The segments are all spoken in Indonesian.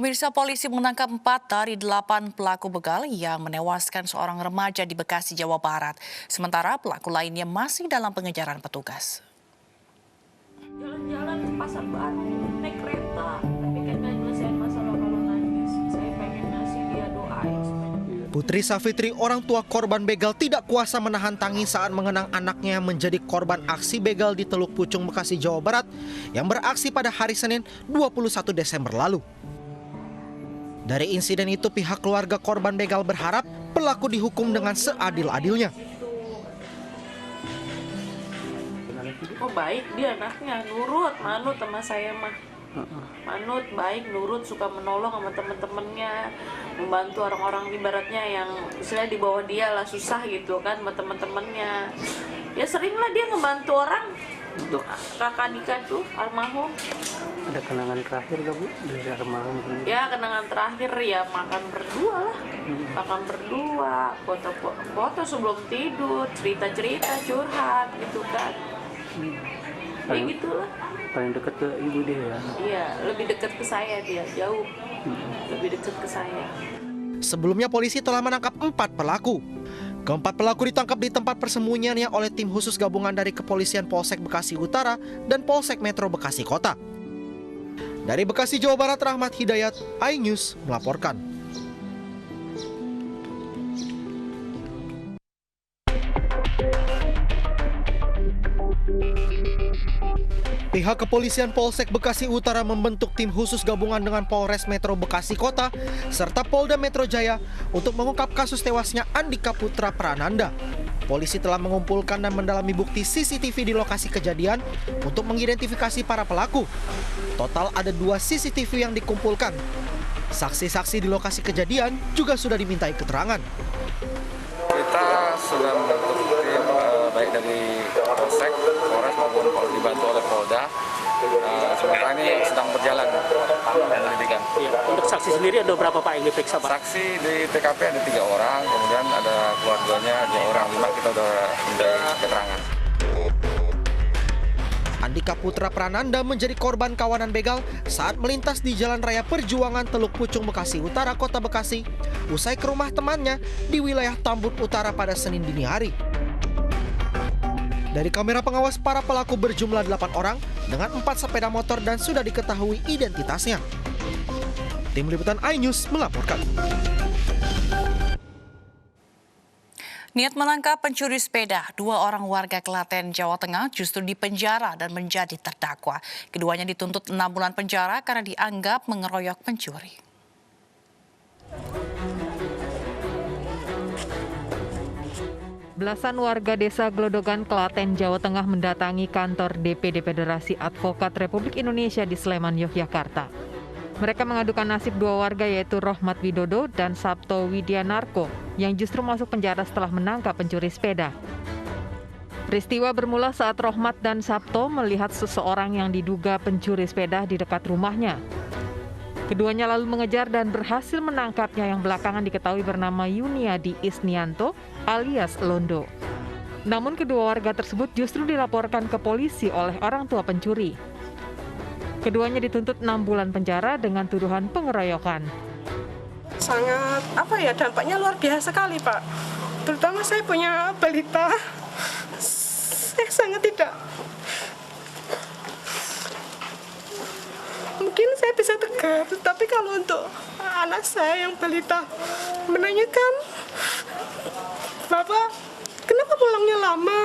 Pemirsa, polisi menangkap 4 dari 8 pelaku begal yang menewaskan seorang remaja di Bekasi, Jawa Barat. Sementara pelaku lainnya masih dalam pengejaran petugas. Jalan-jalan ke pasar baru, naik kereta, tapi kan nggak nyelesain masalah kalau nangis. Saya pengen ngasih dia doain supaya. Putri Safitri, orang tua korban begal, tidak kuasa menahan tangis saat mengenang anaknya yang menjadi korban aksi begal di Teluk Pucung, Bekasi, Jawa Barat yang beraksi pada hari Senin 21 Desember lalu. Dari insiden itu, pihak keluarga korban begal berharap pelaku dihukum dengan seadil-adilnya. Oh baik dia anaknya, nurut, manut sama saya mah. Manut, baik, nurut, suka menolong sama temen-temennya, membantu orang-orang ibaratnya yang misalnya di bawah dia lah susah gitu kan sama temen-temennya. Ya sering lah dia ngebantu orang. Untuk kakak Dika tuh almarhum. Ada kenangan terakhir gak Bu dari almarhum? Ya kenangan terakhir ya makan berdua lah. Makan berdua, foto sebelum tidur, cerita-cerita, curhat gitu kan. Kayak gitulah. Paling dekat ke ibu dia ya? Iya, lebih dekat ke saya dia, jauh. Lebih dekat ke saya. Sebelumnya polisi telah menangkap 4 pelaku. Keempat pelaku ditangkap di tempat persembunyiannya oleh tim khusus gabungan dari Kepolisian Polsek Bekasi Utara dan Polsek Metro Bekasi Kota. Dari Bekasi, Jawa Barat, Rahmat Hidayat, iNews melaporkan. Pihak Kepolisian Polsek Bekasi Utara membentuk tim khusus gabungan dengan Polres Metro Bekasi Kota serta Polda Metro Jaya untuk mengungkap kasus tewasnya Andika Putra Prananda. Polisi telah mengumpulkan dan mendalami bukti CCTV di lokasi kejadian untuk mengidentifikasi para pelaku. Total ada 2 CCTV yang dikumpulkan. Saksi-saksi di lokasi kejadian juga sudah dimintai keterangan. Kita sudah membentuk tim baik dari Polsek, Polres maupun dibantu oleh Polda. Sementara ini sedang berjalan penyelidikan. Untuk saksi sendiri ada berapa Pak yang diperiksa Pak? Saksi di TKP ada 3 orang, kemudian ada keluarganya 2 orang, 5 kita sudah minta keterangan. Andika Putra Prananda menjadi korban kawanan begal saat melintas di Jalan Raya Perjuangan Teluk Pucung, Bekasi Utara, Kota Bekasi, usai ke rumah temannya di wilayah Tambun Utara pada Senin dini hari. Dari kamera pengawas, para pelaku berjumlah 8 orang dengan 4 sepeda motor dan sudah diketahui identitasnya. Tim Liputan iNews melaporkan. Niat menangkap pencuri sepeda, 2 orang warga Klaten, Jawa Tengah justru dipenjara dan menjadi terdakwa. Keduanya dituntut 6 bulan penjara karena dianggap mengeroyok pencuri. Belasan warga desa Glodogan, Klaten, Jawa Tengah mendatangi kantor DPD Federasi Advokat Republik Indonesia di Sleman, Yogyakarta. Mereka mengadukan nasib 2 warga yaitu Rohmat Widodo dan Sabto Widianarko yang justru masuk penjara setelah menangkap pencuri sepeda. Peristiwa bermula saat Rohmat dan Sabto melihat seseorang yang diduga pencuri sepeda di dekat rumahnya. Keduanya lalu mengejar dan berhasil menangkapnya yang belakangan diketahui bernama Yuniadi Isnianto alias Londo. Namun kedua warga tersebut justru dilaporkan ke polisi oleh orang tua pencuri. Keduanya dituntut 6 bulan penjara dengan tuduhan pengeroyokan. Sangat dampaknya luar biasa sekali Pak. Terutama saya punya balita. Saya sangat tidak. Mungkin saya bisa tegar, tapi kalau untuk anak saya yang balita menanyakan, Bapak, kenapa pulangnya lama?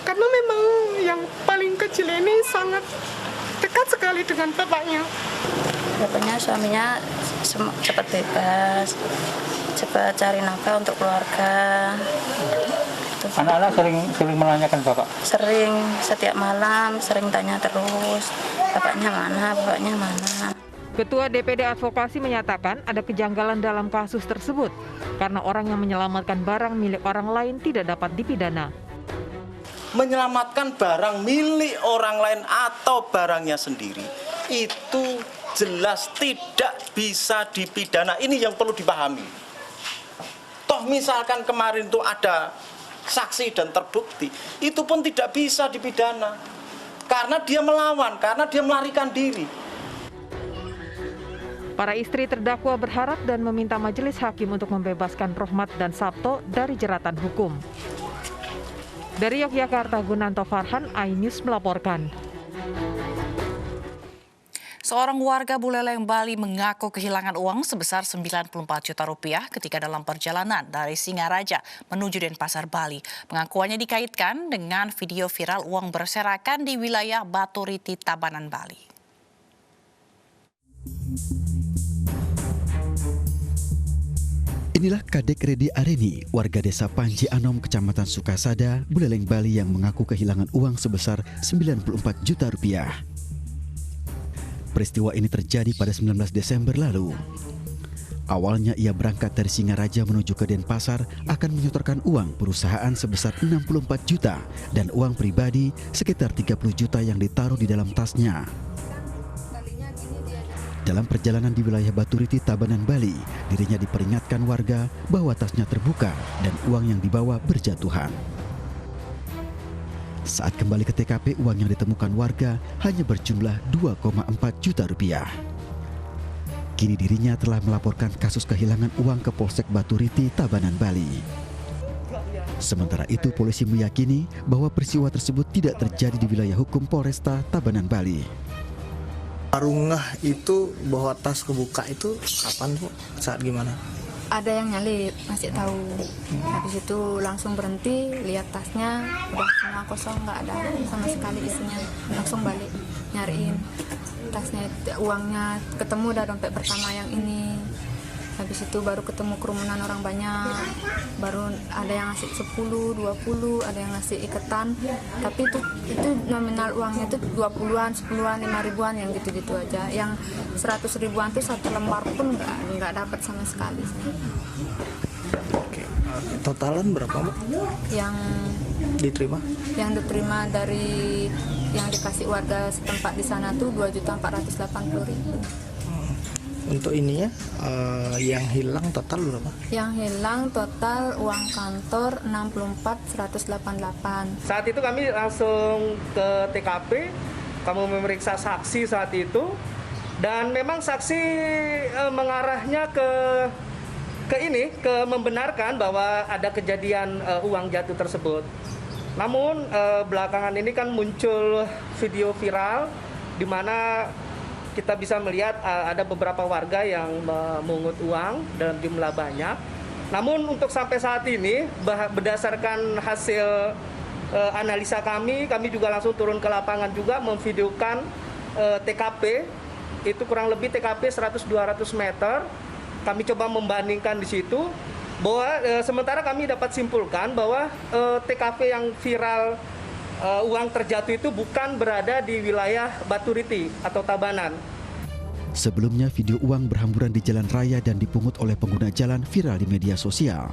Karena memang yang paling kecil ini sangat dekat sekali dengan bapaknya. Bapaknya suaminya cepat bebas, cepat cari nafkah untuk keluarga. Anak-anak sering menanyakan Bapak? Sering, setiap malam sering tanya terus, bapaknya mana, bapaknya mana. Ketua DPD Advokasi menyatakan ada kejanggalan dalam kasus tersebut karena orang yang menyelamatkan barang milik orang lain tidak dapat dipidana. Menyelamatkan barang milik orang lain atau barangnya sendiri itu jelas tidak bisa dipidana. Ini yang perlu dipahami. Toh misalkan kemarin itu ada saksi dan terbukti, itu pun tidak bisa dipidana karena dia melawan, karena dia melarikan diri. Para istri terdakwa berharap dan meminta majelis hakim untuk membebaskan Rohmat dan Sabto dari jeratan hukum. Dari Yogyakarta, Gunanto Farhan, iNews melaporkan. Seorang warga Buleleng, Bali mengaku kehilangan uang sebesar 94 juta rupiah ketika dalam perjalanan dari Singaraja menuju Denpasar, Bali. Pengakuannya dikaitkan dengan video viral uang berserakan di wilayah Baturiti, Tabanan, Bali. Inilah Kadek Redi Areni, warga desa Panji Anom, Kecamatan Sukasada, Buleleng, Bali yang mengaku kehilangan uang sebesar 94 juta rupiah. Peristiwa ini terjadi pada 19 Desember lalu. Awalnya ia berangkat dari Singaraja menuju ke Denpasar akan menyetorkan uang perusahaan sebesar 64 juta dan uang pribadi sekitar 30 juta yang ditaruh di dalam tasnya. Dalam perjalanan di wilayah Baturiti, Tabanan, Bali, dirinya diperingatkan warga bahwa tasnya terbuka dan uang yang dibawa berjatuhan. Saat kembali ke TKP, uang yang ditemukan warga hanya berjumlah 2,4 juta rupiah. Kini dirinya telah melaporkan kasus kehilangan uang ke Polsek Baturiti, Tabanan, Bali. Sementara itu, polisi meyakini bahwa peristiwa tersebut tidak terjadi di wilayah hukum Polresta Tabanan, Bali. Baru ngeh itu bahwa tas kebuka itu kapan, Bu? Saat gimana? Ada yang nyalip, masih tahu. Habis itu langsung berhenti, lihat tasnya udah semua kosong, nggak ada sama sekali isinya. Langsung balik nyariin tasnya, uangnya ketemu udah dompet pertama yang ini. Habis itu baru ketemu kerumunan orang banyak, baru ada yang ngasih 10, 20, ada yang ngasih iketan, tapi itu nominal uangnya itu 20-an, 10-an, 5 ribuan yang gitu-gitu aja. Yang 100 ribuan tuh satu lembar pun nggak dapat sama sekali. Oke. Totalan berapa, Bu? Yang diterima? Yang diterima dari yang dikasih warga setempat di sana tuh 2.480.000. Untuk ininya yang hilang total berapa? Yang hilang total uang kantor 64.188. Saat itu kami langsung ke TKP, kami memeriksa saksi saat itu, dan memang saksi mengarahnya ke membenarkan bahwa ada kejadian uang jatuh tersebut. Namun belakangan ini kan muncul video viral di mana kita bisa melihat ada beberapa warga yang memungut uang dalam jumlah banyak. Namun untuk sampai saat ini, berdasarkan hasil analisa kami juga langsung turun ke lapangan juga memvideokan TKP, itu kurang lebih TKP 100-200 meter. Kami coba membandingkan di situ, bahwa sementara kami dapat simpulkan bahwa TKP yang viral uang terjatuh itu bukan berada di wilayah Baturiti atau Tabanan. Sebelumnya, video uang berhamburan di jalan raya dan dipungut oleh pengguna jalan viral di media sosial.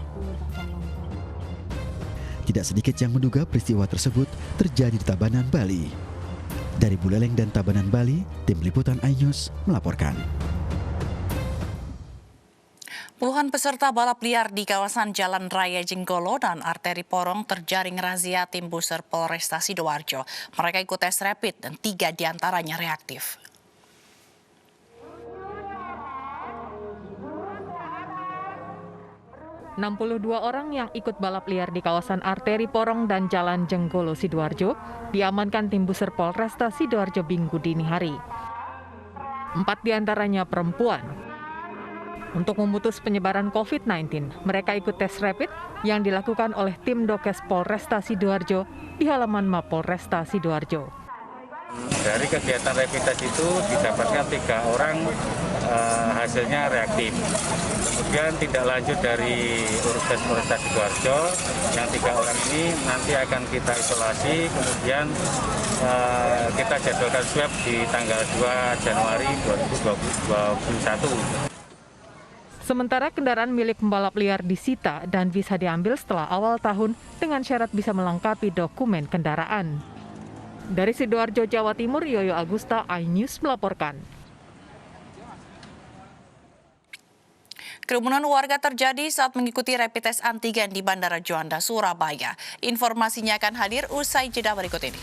Tidak sedikit yang menduga peristiwa tersebut terjadi di Tabanan, Bali. Dari Buleleng dan Tabanan, Bali, tim liputan iNews melaporkan. Puluhan peserta balap liar di kawasan Jalan Raya Jenggolo dan Arteri Porong terjaring razia tim Buser Polresta Sidoarjo. Mereka ikut tes rapid dan 3 diantaranya reaktif. ...62 orang yang ikut balap liar di kawasan Arteri Porong dan Jalan Jenggolo Sidoarjo diamankan tim Buser Polresta Sidoarjo Minggu dini hari. 4 diantaranya perempuan. Untuk memutus penyebaran COVID-19, mereka ikut tes rapid yang dilakukan oleh tim Dokes Polresta Sidoarjo di halaman Mapolresta Sidoarjo. Dari kegiatan rapid test itu didapatkan 3 orang hasilnya reaktif. Kemudian tidak lanjut dari Urkes Polresta Sidoarjo, yang 3 orang ini nanti akan kita isolasi, kemudian kita jadwalkan swab di tanggal 2 Januari 2021. Sementara kendaraan milik pembalap liar disita dan bisa diambil setelah awal tahun dengan syarat bisa melengkapi dokumen kendaraan. Dari Sidoarjo, Jawa Timur, Yoyo Agusta, iNews melaporkan. Kerumunan warga terjadi saat mengikuti rapid test antigen di Bandara Juanda, Surabaya. Informasinya akan hadir usai jeda berikut ini.